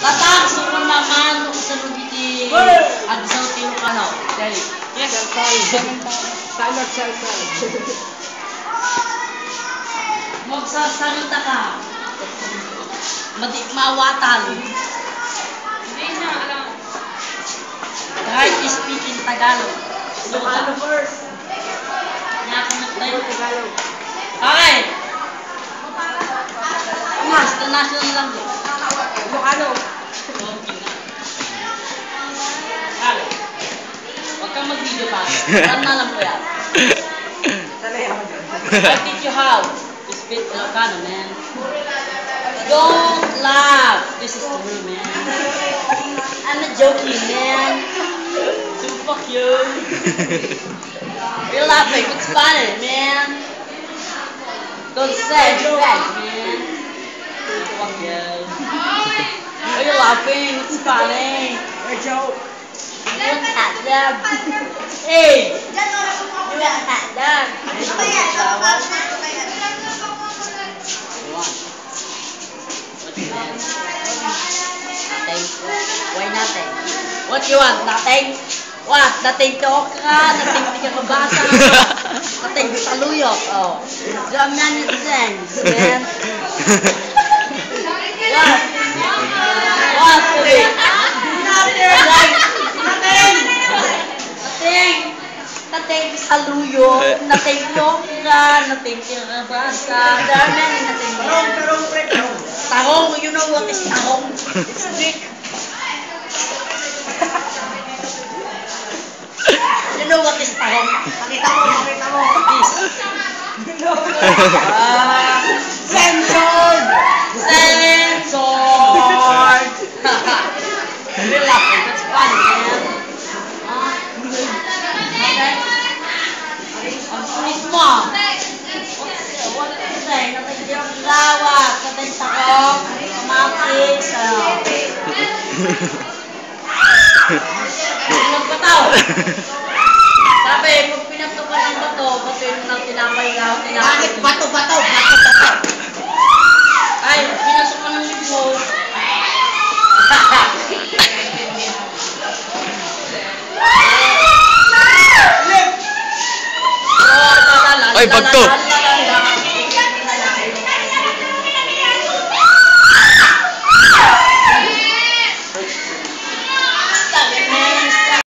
Tatak, suko naman. Kasunod iti. At sa tino ka na. Dali. Yes. Salot. Magsasalita ka. Mawatan. Hindi na alam. Try to speak in Tagalog. Tagalog first. Nakakamit tayo. Tagalog. Okay. Mas, national language. Ilocano. Okay. Huwag kang mag-video pa. Alam na lang ko yan. I teach you how to speak Ilocano, man. Don't laugh. This is true, man. I'm not joking, man. So fuck you. You're laughing. It's funny, man. Don't say it's bad, man. Fuck you. Why are you laughing? It's funny. A joke. Look at them. Hey! Look at them. Nothing. Why nothing? What you want? Nothing? What? Nothing to ka? Nothing di ka mabasa? Nothing saluyot? Oh. There are many things, man. What? What? Nothing saluyot. Nothing to ka? Nothing di ka mabasa? There are many nothing. Tarong, you know what is tarong? It's big. You know what is tarong? Pakita mo. This. Censored! You're laughing, that's funny, man. Okay? Ang sulit mo. What is it say? Natin yung lawak, natin takong, kumatis, ilang bataw. Sabi, kung pinatukan ng bato, bato yung nang tinapay lang, tinapay. Bato. Ay, pinasok ka ng libro. Ay, bagto!